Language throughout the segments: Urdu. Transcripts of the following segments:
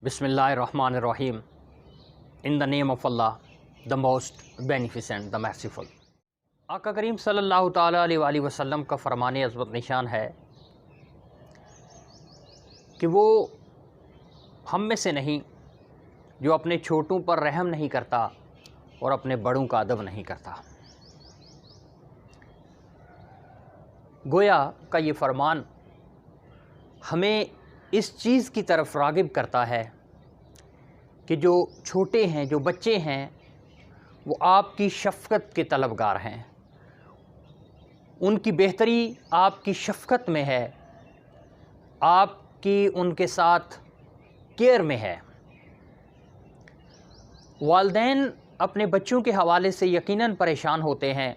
بسم اللہ الرحمن الرحیم. In the name of Allah the most beneficent the merciful. آقا کریم صلی اللہ تعالیٰ علیہ وآلہ وسلم کا فرمان عظمت نشان ہے کہ وہ ہم میں سے نہیں جو اپنے چھوٹوں پر رحم نہیں کرتا اور اپنے بڑوں کا ادب نہیں کرتا. گویا کا یہ فرمان ہمیں اس چیز کی طرف راغب کرتا ہے کہ جو چھوٹے ہیں، جو بچے ہیں، وہ آپ کی شفقت کے طلبگار ہیں. ان کی بہتری آپ کی شفقت میں ہے، آپ کی ان کے ساتھ کیئر میں ہے. والدین اپنے بچوں کے حوالے سے یقیناً پریشان ہوتے ہیں،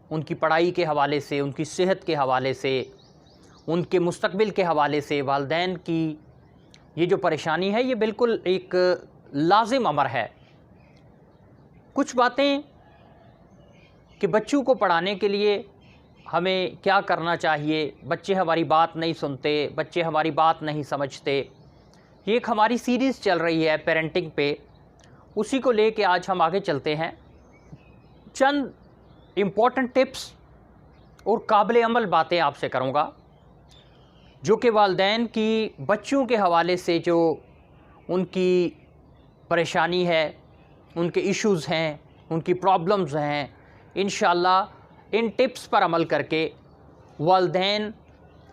ان کی پڑھائی کے حوالے سے، ان کی صحت کے حوالے سے، ان کے مستقبل کے حوالے سے. والدین کی یہ جو پریشانی ہے یہ بالکل ایک لازم امر ہے. کچھ باتیں کہ بچوں کو پڑھانے کے لیے ہمیں کیا کرنا چاہیے، بچے ہماری بات نہیں سنتے، بچے ہماری بات نہیں سمجھتے. یہ ایک ہماری سیریز چل رہی ہے پیرنٹنگ پہ، اسی کو لے کے آج ہم آگے چلتے ہیں. چند امپورٹنٹ ٹپس اور قابل عمل باتیں آپ سے کروں گا جو کہ والدین کی بچوں کے حوالے سے جو ان کی پریشانی ہے، ان کے ایشوز ہیں، ان کی پرابلمز ہیں، انشاءاللہ ان ٹپس پر عمل کر کے والدین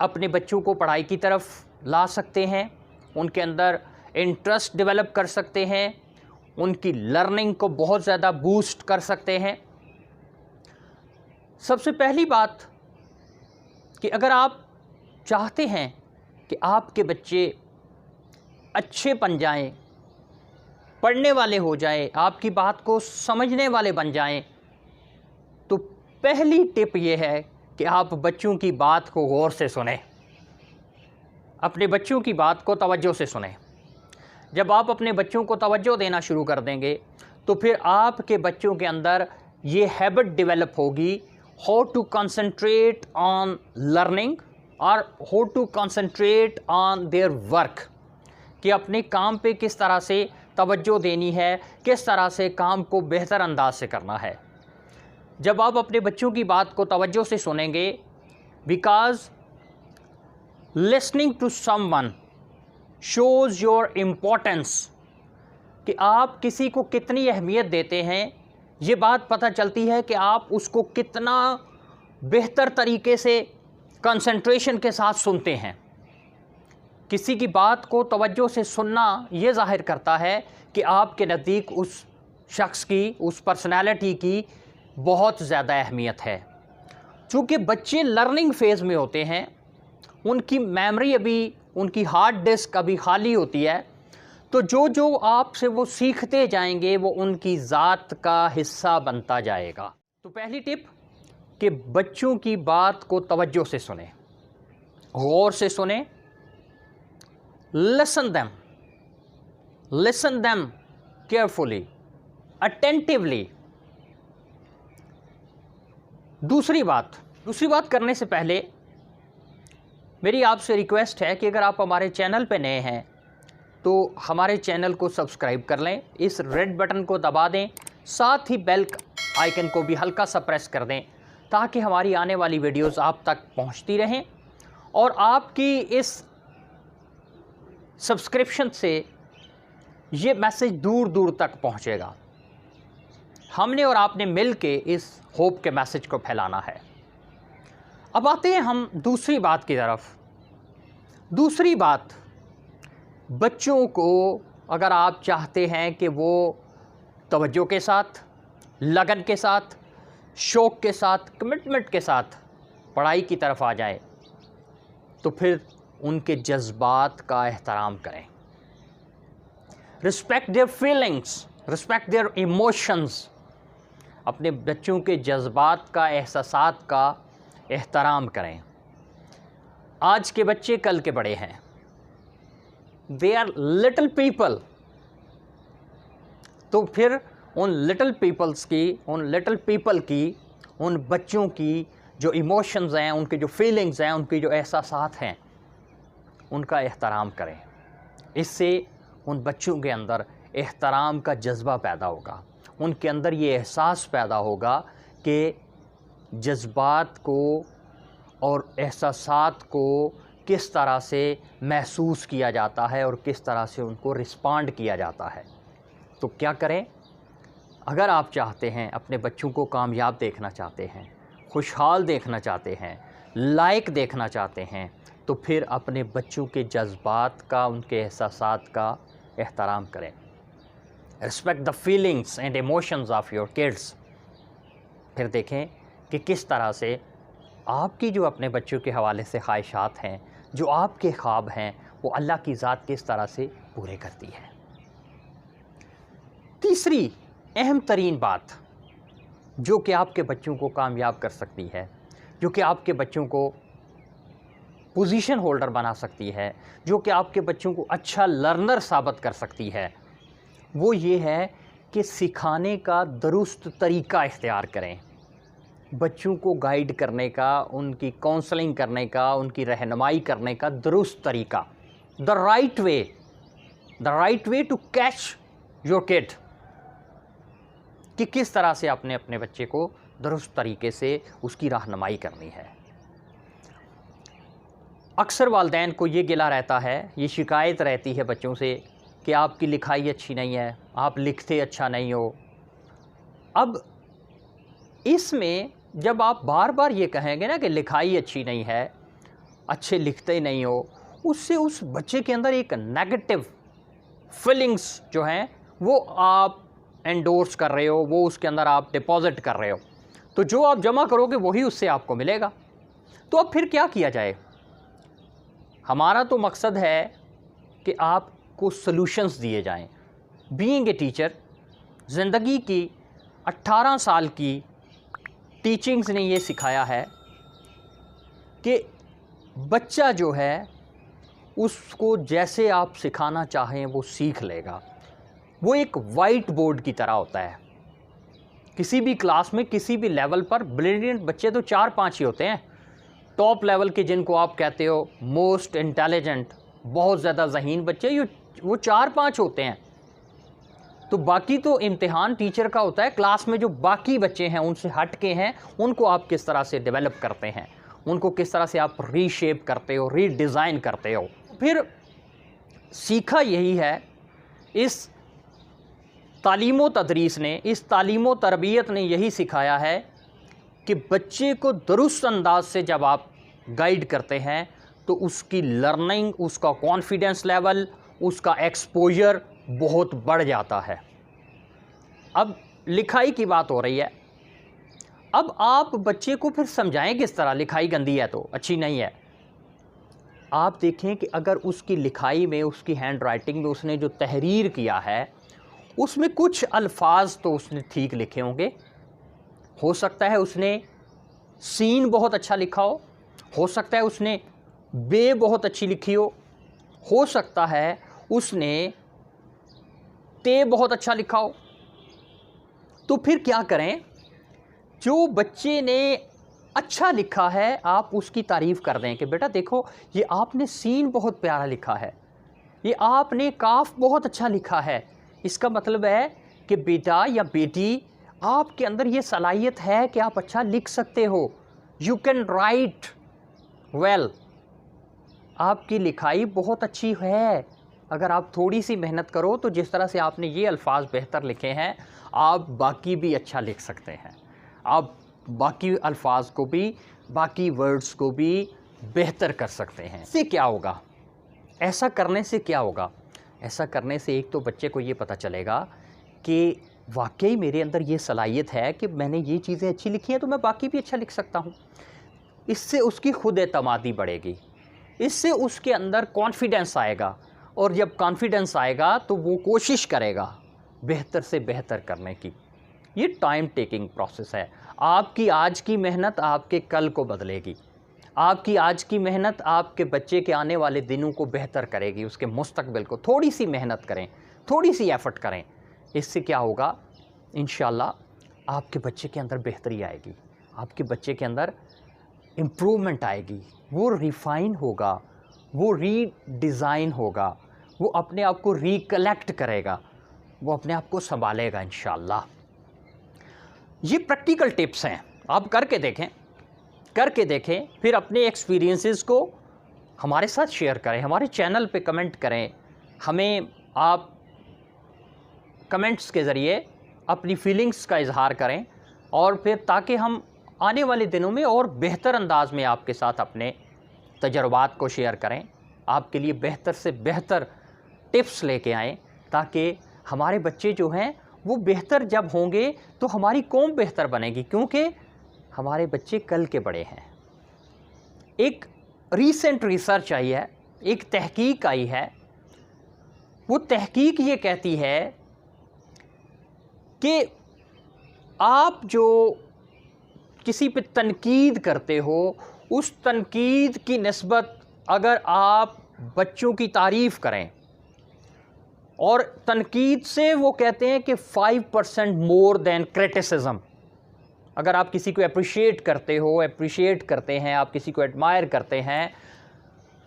اپنے بچوں کو پڑھائی کی طرف لا سکتے ہیں، ان کے اندر انٹرسٹ ڈیولپ کر سکتے ہیں، ان کی لرننگ کو بہت زیادہ بوسٹ کر سکتے ہیں. سب سے پہلی بات کہ اگر آپ چاہتے ہیں کہ آپ کے بچے اچھے بن جائیں، پڑھنے والے ہو جائیں، آپ کی بات کو سمجھنے والے بن جائیں، تو پہلی ٹپ یہ ہے کہ آپ بچوں کی بات کو غور سے سنیں، اپنے بچوں کی بات کو توجہ سے سنیں. جب آپ اپنے بچوں کو توجہ دینا شروع کر دیں گے تو پھر آپ کے بچوں کے اندر یہ ہیبٹ ڈیولپ ہوگی، how to concentrate on learning اور how to concentrate on their work, کہ اپنے کام پہ کس طرح سے توجہ دینی ہے، کس طرح سے کام کو بہتر انداز سے کرنا ہے. جب آپ اپنے بچوں کی بات کو توجہ سے سنیں گے، because listening to someone shows your importance, کہ آپ کسی کو کتنی اہمیت دیتے ہیں، یہ بات پتہ چلتی ہے کہ آپ اس کو کتنا بہتر طریقے سے کنسنٹریشن کے ساتھ سنتے ہیں. کسی کی بات کو توجہ سے سننا یہ ظاہر کرتا ہے کہ آپ کے نزدیک اس شخص کی، اس پرسنالٹی کی بہت زیادہ اہمیت ہے. چونکہ بچے لرننگ فیز میں ہوتے ہیں، ان کی میموری ابھی، ان کی ہارڈ ڈسک ابھی خالی ہوتی ہے، تو جو آپ سے وہ سیکھتے جائیں گے وہ ان کی ذات کا حصہ بنتا جائے گا. تو پہلی ٹپ کہ بچوں کی بات کو توجہ سے سنیں، غور سے سنیں. listen them carefully, attentively. دوسری بات کرنے سے پہلے میری آپ سے ریکویسٹ ہے کہ اگر آپ ہمارے چینل پہ نئے ہیں تو ہمارے چینل کو سبسکرائب کر لیں، اس ریڈ بٹن کو دبا دیں، ساتھ ہی بیل آئیکن کو بھی ہلکا سا پریس کر دیں تاکہ ہماری آنے والی ویڈیوز آپ تک پہنچتی رہیں اور آپ کی اس سبسکرپشن سے یہ میسج دور دور تک پہنچے گا. ہم نے اور آپ نے مل کے اس ہوپ کے میسج کو پھیلانا ہے. اب آتے ہیں ہم دوسری بات کی طرف. دوسری بات، بچوں کو اگر آپ چاہتے ہیں کہ وہ توجہ کے ساتھ، لگن کے ساتھ، شوق کے ساتھ، کمٹمنٹ کے ساتھ پڑھائی کی طرف آ جائے تو پھر ان کے جذبات کا احترام کریں. Respect their feelings, respect their emotions. اپنے بچوں کے جذبات کا، احساسات کا احترام کریں. آج کے بچے کل کے بڑے ہیں. They are little people. تو پھر ان لٹل پیپل کی، ان بچوں کی جو ایموشنز ہیں، ان کے جو فیلنگز ہیں، ان کے جو احساسات ہیں، ان کا احترام کریں. اس سے ان بچوں کے اندر احترام کا جذبہ پیدا ہوگا، ان کے اندر یہ احساس پیدا ہوگا کہ جذبات کو اور احساسات کو کس طرح سے محسوس کیا جاتا ہے اور کس طرح سے ان کو رسپانڈ کیا جاتا ہے۔ تو کیا کریں؟ اگر آپ چاہتے ہیں اپنے بچوں کو کامیاب دیکھنا چاہتے ہیں، خوشحال دیکھنا چاہتے ہیں، لائق دیکھنا چاہتے ہیں، تو پھر اپنے بچوں کے جذبات کا، ان کے احساسات کا احترام کریں۔ Respect the feelings and emotions of your kids. پھر دیکھیں کہ کس طرح سے آپ کی جو اپنے بچوں کے حوالے سے خواہشات ہیں، جو آپ کے خواب ہیں، وہ اللہ کی ذات کس طرح سے پورے کرتی ہے۔ تیسری اہم ترین بات جو کہ آپ کے بچوں کو کامیاب کر سکتی ہے، جو کہ آپ کے بچوں کو پوزیشن ہولڈر بنا سکتی ہے، جو کہ آپ کے بچوں کو اچھا لرنر ثابت کر سکتی ہے، وہ یہ ہے کہ سکھانے کا درست طریقہ اختیار کریں۔ بچوں کو گائیڈ کرنے کا، ان کی کونسلنگ کرنے کا، ان کی رہنمائی کرنے کا درست طریقہ، the right way to catch your kid, کہ کس طرح سے آپ نے اپنے بچے کو درست طریقے سے اس کی رہنمائی کرنی ہے۔ اکثر والدین کو یہ گلہ رہتا ہے، یہ شکایت رہتی ہے بچوں سے کہ آپ کی لکھائی اچھی نہیں ہے، آپ لکھتے اچھا نہیں ہو۔ اب اس میں جب آپ بار بار یہ کہیں گے نا کہ لکھائی اچھی نہیں ہے، اچھے لکھتے نہیں ہو، اس سے اس بچے کے اندر ایک نیگیٹو فیلنگز جو ہیں وہ آپ انڈورس کر رہے ہو، وہ اس کے اندر آپ ڈپازٹ کر رہے ہو، تو جو آپ جمع کرو گے وہی اس سے آپ کو ملے گا۔ تو اب پھر کیا کیا جائے؟ ہمارا تو مقصد ہے کہ آپ کو سلوشنز دیے جائیں۔ بینگ اے ٹیچر، زندگی کی 18 سال کی ٹیچنگز نے یہ سکھایا ہے کہ بچہ جو ہے اس کو جیسے آپ سکھانا چاہیں وہ سیکھ لے گا۔ وہ ایک وائٹ بورڈ کی طرح ہوتا ہے۔ کسی بھی کلاس میں، کسی بھی لیول پر بریلینٹ بچے تو 4-5 ہی ہوتے ہیں۔ ٹاپ لیول کے جن کو آپ کہتے ہو موسٹ انٹیلیجنٹ، بہت زیادہ ذہین بچے، وہ 4-5 ہوتے ہیں۔ تو باقی تو امتحان ٹیچر کا ہوتا ہے، کلاس میں جو باقی بچے ہیں ان سے ہٹ کے ہیں، ان کو آپ کس طرح سے ڈیولپ کرتے ہیں، ان کو کس طرح سے آپ ری شیپ کرتے ہو، ری ڈیزائن کرتے ہو۔ پھر سیکھا یہی ہے، اس تعلیم و تدریس نے، اس تعلیم و تربیت نے یہی سکھایا ہے کہ بچے کو درست انداز سے جب آپ گائیڈ کرتے ہیں تو اس کی لرننگ، اس کا کانفیڈنس لیول، اس کا ایکسپوجر بہت بڑھ جاتا ہے۔ اب لکھائی کی بات ہو رہی ہے، اب آپ بچے کو پھر سمجھائیں کس طرح؟ لکھائی گندی ہے تو اچھی نہیں ہے۔ آپ دیکھیں کہ اگر اس کی لکھائی میں، اس کی ہینڈ رائٹنگ میں اس نے جو تحریر کیا ہے اس میں کچھ الفاظ تو اس نے ٹھیک لکھے ہوں گے، ہو سکتا ہے اس نے سین بہت اچھا لکھا ہو سکتا ہے اس نے بے بہت اچھی لکھی ہو سکتا ہے اس نے تے بہت اچھا لکھا ہو۔ تو پھر کیا کریں؟ جو بچے نے اچھا لکھا ہے آپ اس کی تعریف کر دیں کہ بیٹا دیکھو یہ آپ نے سین بہت پیارا لکھا ہے، یہ آپ نے کاف بہت اچھا لکھا ہے۔ اس کا مطلب ہے کہ بیٹا یا بیٹی، آپ کے اندر یہ صلاحیت ہے کہ آپ اچھا لکھ سکتے ہو، یو کین رائٹ ویل، آپ کی لکھائی بہت اچھی ہے۔ اگر آپ تھوڑی سی محنت کرو تو جس طرح سے آپ نے یہ الفاظ بہتر لکھے ہیں، آپ باقی بھی اچھا لکھ سکتے ہیں، آپ باقی الفاظ کو بھی، باقی ورڈز کو بھی بہتر کر سکتے ہیں۔ اس سے کیا ہوگا؟ ایسا کرنے سے کیا ہوگا؟ ایسا کرنے سے ایک تو بچے کو یہ پتہ چلے گا کہ واقعی میرے اندر یہ صلاحیت ہے کہ میں نے یہ چیزیں اچھی لکھی ہیں تو میں باقی بھی اچھا لکھ سکتا ہوں۔ اس سے اس کی خود اعتمادی بڑھے گی، اس سے اس کے اندر کانفیڈنس آئے گا، اور جب کانفیڈنس آئے گا تو وہ کوشش کرے گا بہتر سے بہتر کرنے کی۔ یہ ٹائم ٹیکنگ پروسیس ہے۔ آپ کی آج کی محنت آپ کے کل کو بدلے گی، آپ کی آج کی محنت آپ کے بچے کے آنے والے دنوں کو بہتر کرے گی، اس کے مستقبل کو۔ تھوڑی سی محنت کریں، تھوڑی سی ایفرٹ کریں، اس سے کیا ہوگا؟ انشاءاللہ آپ کے بچے کے اندر بہتری آئے گی، آپ کے بچے کے اندر امپرومنٹ آئے گی، وہ ریفائن ہوگا، وہ ری ڈیزائن ہوگا، وہ اپنے آپ کو ریکلیکٹ کرے گا، وہ اپنے آپ کو سنبھالے گا انشاءاللہ۔ یہ پریکٹیکل ٹپس ہیں، آپ کر کے دیکھیں، پھر اپنے ایکسپیرینسز کو ہمارے ساتھ شیئر کریں، ہمارے چینل پہ کمنٹ کریں، ہمیں آپ کمنٹس کے ذریعے اپنی فیلنگز کا اظہار کریں، اور پھر تاکہ ہم آنے والے دنوں میں اور بہتر انداز میں آپ کے ساتھ اپنے تجربات کو شیئر کریں، آپ کے لیے بہتر سے بہتر ٹپس لے کے آئیں، تاکہ ہمارے بچے جو ہیں وہ بہتر جب ہوں گے تو ہماری قوم بہتر بنے گی، کیونکہ ہمارے بچے کل کے بڑے ہیں۔ ایک ریسنٹ ریسرچ آئی ہے، ایک تحقیق آئی ہے، وہ تحقیق یہ کہتی ہے کہ آپ جو کسی پہ تنقید کرتے ہو، اس تنقید کی نسبت اگر آپ بچوں کی تعریف کریں، اور تنقید سے وہ کہتے ہیں کہ 5% مور دین کریٹیسزم، اگر آپ کسی کو اپریشیٹ کرتے ہیں، آپ کسی کو ایڈمائر کرتے ہیں،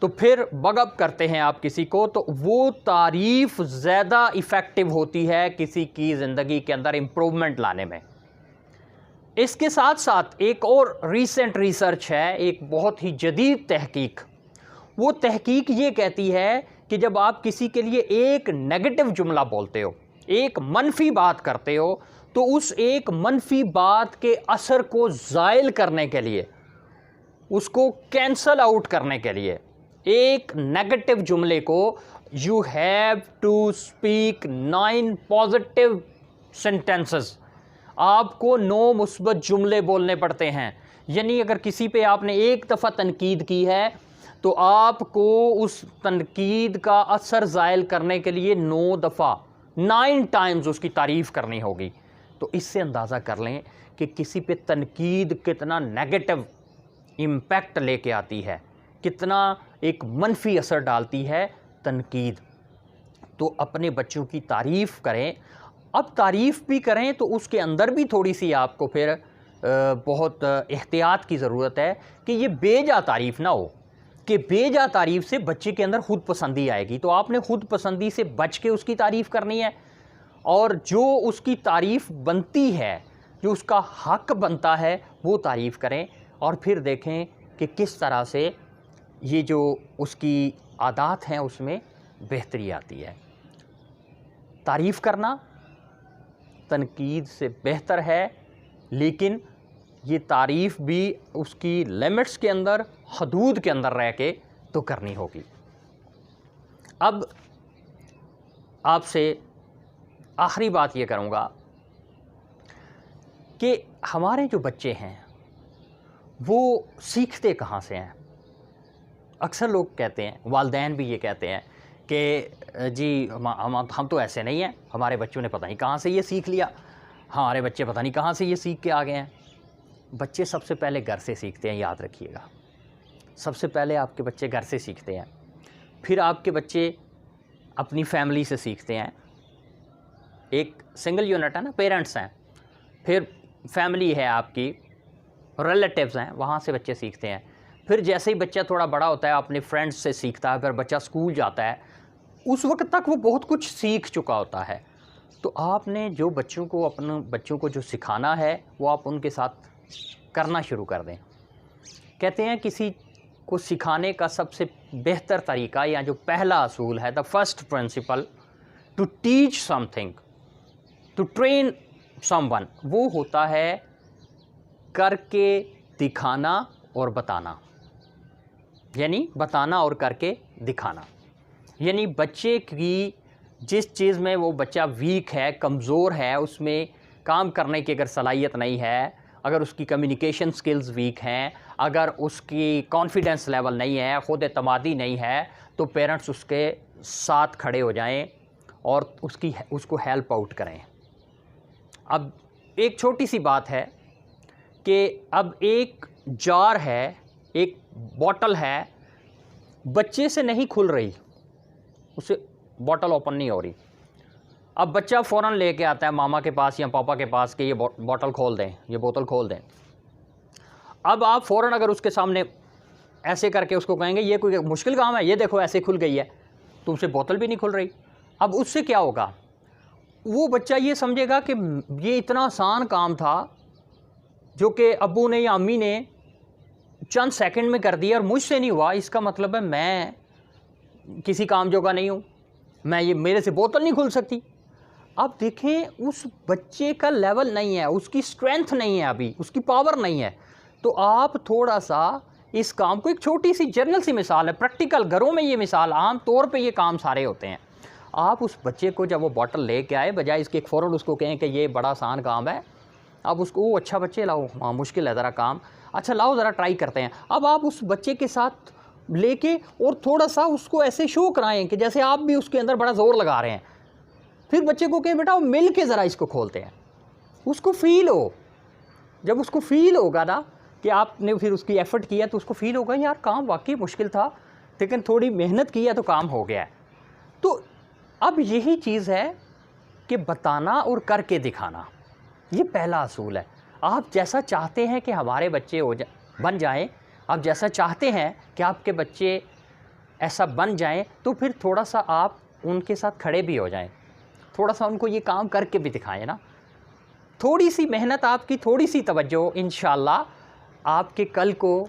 تو پھر بگ اپ کرتے ہیں آپ کسی کو، تو وہ تعریف زیادہ ایفیکٹو ہوتی ہے کسی کی زندگی کے اندر امپروومنٹ لانے میں۔ اس کے ساتھ ساتھ ایک اور ریسنٹ ریسرچ ہے، ایک بہت ہی جدید تحقیق، وہ تحقیق یہ کہتی ہے کہ جب آپ کسی کے لیے ایک نیگیٹو جملہ بولتے ہو، ایک منفی بات کرتے ہو، تو اس ایک منفی بات کے اثر کو زائل کرنے کے لیے، اس کو کینسل آؤٹ کرنے کے لیے، ایک نیگیٹو جملے کو you have to speak 9 positive sentences, آپ کو 9 مثبت جملے بولنے پڑتے ہیں۔ یعنی اگر کسی پہ آپ نے ایک دفعہ تنقید کی ہے تو آپ کو اس تنقید کا اثر زائل کرنے کے لیے 9 دفعہ 9 ٹائمز اس کی تعریف کرنی ہوگی۔ تو اس سے اندازہ کر لیں کہ کسی پہ تنقید کتنا نیگیٹو امپیکٹ لے کے آتی ہے، کتنا ایک منفی اثر ڈالتی ہے تنقید۔ تو اپنے بچوں کی تعریف کریں، اب تعریف بھی کریں تو اس کے اندر بھی تھوڑی سی آپ کو پھر بہت احتیاط کی ضرورت ہے کہ یہ بے جا تعریف نہ ہو، کہ بے جا تعریف سے بچے کے اندر خود پسندی آئے گی۔ تو آپ نے خود پسندی سے بچ کے اس کی تعریف کرنی ہے، اور جو اس کی تعریف بنتی ہے، جو اس کا حق بنتا ہے، وہ تعریف کریں، اور پھر دیکھیں کہ کس طرح سے یہ جو اس کی عادات ہیں اس میں بہتری آتی ہے۔ تعریف کرنا تنقید سے بہتر ہے، لیکن یہ تعریف بھی اس کی لیمٹس کے اندر، حدود کے اندر رہ کے تو کرنی ہوگی۔ اب آپ سے آخری بات یہ کروں گا کہ ہمارے جو بچے ہیں وہ سیکھتے کہاں سے ہیں؟ اکثر لوگ کہتے ہیں، والدین بھی یہ کہتے ہیں کہ جی ہم تو ایسے نہیں ہیں، ہمارے بچوں نے پتہ نہیں کہاں سے یہ سیکھ لیا، ہمارے بچے پتہ نہیں کہاں سے یہ سیکھ کے آ گئے ہیں۔ بچے سب سے پہلے گھر سے سیکھتے ہیں، یاد رکھیے گا، سب سے پہلے آپ کے بچے گھر سے سیکھتے ہیں، پھر آپ کے بچے اپنی فیملی سے سیکھتے ہیں۔ ایک سنگل یونٹ ہے نا، پیرنٹس ہیں، پھر فیملی ہے آپ کی، ریلیٹیوز ہیں، وہاں سے بچے سیکھتے ہیں۔ پھر جیسے ہی بچہ تھوڑا بڑا ہوتا ہے اپنے فرینڈس سے سیکھتا ہے، پھر بچہ اسکول جاتا ہے، اس وقت تک وہ بہت کچھ سیکھ چکا ہوتا ہے۔ تو آپ نے جو اپنے بچوں کو جو سکھانا ہے وہ آپ ان کے ساتھ کرنا شروع کر دیں۔ کہتے ہیں کسی کو سکھانے کا سب سے بہتر طریقہ یا جو پہلا اصول ہے، the first principle to teach something, to train someone, وہ ہوتا ہے کر کے دکھانا اور بتانا، یعنی بتانا اور کر کے دکھانا۔ یعنی بچے کی جس چیز میں وہ بچہ ویک ہے، کمزور ہے، اس میں کام کرنے کی اگر صلاحیت نہیں ہے، اگر اس کی کمیونیکیشن سکلز ویک ہیں، اگر اس کی کانفیڈنس لیول نہیں ہے، خود اعتمادی نہیں ہے، تو پیرنٹس اس کے ساتھ کھڑے ہو جائیں اور اس کو ہیلپ آؤٹ کریں۔ اب ایک چھوٹی سی بات ہے کہ اب ایک جار ہے، ایک بوٹل ہے، بچے سے نہیں کھل رہی، اسے بوٹل اوپن نہیں ہو رہی۔ اب بچہ فوراً لے کے آتا ہے ماما کے پاس یا پاپا کے پاس کہ یہ بوتل کھول دیں، یہ بوتل کھول دیں۔ اب آپ فوراً اگر اس کے سامنے ایسے کر کے اس کو کہیں گے یہ کوئی مشکل کام ہے، یہ دیکھو ایسے کھل گئی ہے، تم سے بوتل بھی نہیں کھل رہی. اب اس سے کیا ہوگا؟ وہ بچہ یہ سمجھے گا کہ یہ اتنا آسان کام تھا جو کہ ابو نے یا امی نے چند سیکنڈ میں کر دیا اور مجھ سے نہیں ہوا، اس کا مطلب ہے میں کسی کام جوگا نہیں ہوں، میرے سے بوتل نہیں کھل سکتی. اب دیکھیں اس بچے کا لیول نہیں ہے، اس کی اسٹرینتھ نہیں ہے، ابھی اس کی پاور نہیں ہے. تو آپ تھوڑا سا اس کام کو، ایک چھوٹی سی جنرل سی مثال ہے، پریکٹیکل گھروں میں یہ مثال عام طور پہ یہ کام سارے ہوتے ہیں. آپ اس بچے کو جب وہ بوٹل لے کے آئے، بجائے اس کے فوراً اس کو کہیں کہ یہ بڑا آسان کام ہے، اب اس کو اچھا بچے لاؤ، ہاں مشکل ہے ذرا کام، اچھا لاؤ ذرا ٹرائی کرتے ہیں. اب آپ اس بچے کے ساتھ لے کے اور تھوڑا سا اس کو ایسے شو کرائیں کہ جیسے آپ بھی اس کے اندر بڑا زور لگا رہے ہیں. پھر بچے کو کہیں بیٹا مل کے ذرا اس کو کھولتے ہیں، اس کو فیل ہو. جب اس کو فیل ہوگا نا کہ آپ نے پھر اس کی ایفرٹ کیا تو اس کو فیل ہوگا یار کام واقعی مشکل تھا لیکن تھوڑی محنت کی ہے تو کام ہو گیا ہے. تو اب یہی چیز ہے کہ بتانا اور کر کے دکھانا، یہ پہلا اصول ہے. آپ جیسا چاہتے ہیں کہ ہمارے بچے بن جائیں، آپ جیسا چاہتے ہیں کہ آپ کے بچے ایسا بن جائیں، تو پھر تھوڑا سا آپ ان کے ساتھ کھڑے بھی ہو جائیں، تھوڑا سا ان کو یہ کام کر کے بھی دکھائیں نا. تھوڑی سی محنت آپ کی، تھوڑی سی توجہ، انشاءاللہ آپ کے کل کو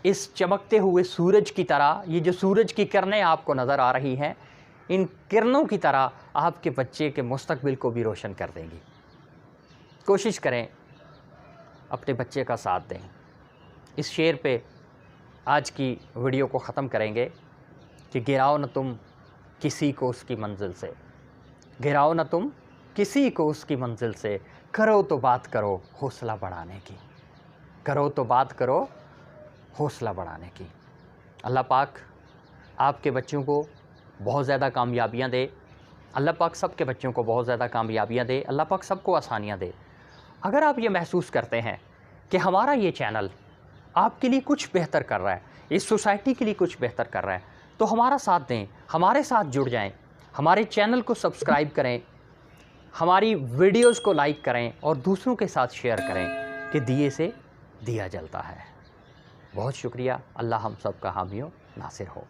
اس چمکتے ہوئے سورج کی طرح، یہ جو سورج کی کرنیں آپ کو نظر آ رہی ہیں، ان کرنوں کی طرح آپ کے بچے کے مستقبل کو بھی روشن کر دیں گی. کوشش کریں اپنے بچے کا ساتھ دیں. اس شعر پہ آج کی ویڈیو کو ختم کریں گے کہ گراؤ نہ تم کسی کو اس کی منزل سے، گراؤ نہ تم کسی کو اس کی منزل سے، کرو تو بات کرو حوصلہ بڑھانے کی، کرو تو بات کرو حوصلہ بڑھانے کی. اللہ پاک آپ کے بچوں کو بہت زیادہ کامیابیاں دے. اللہ پاک سب کے بچوں کو بہت زیادہ کامیابیاں دے. اللہ پاک سب کو آسانیاں دے. اگر آپ یہ محسوس کرتے ہیں کہ ہمارا یہ چینل آپ کے لیے کچھ بہتر کر رہا ہے، اس سوسائٹی کے لیے کچھ بہتر کر رہا ہے، تو ہمارا ساتھ دیں، ہمارے ساتھ جڑ جائیں، ہمارے چینل کو سبسکرائب کریں، ہماری ویڈیوز کو لائک کریں اور دوسروں کے ساتھ شیئر کریں کہ دیے سے دیا جلتا ہے. بہت شکریہ. اللہ ہم سب کا حامی و ناصر ہو.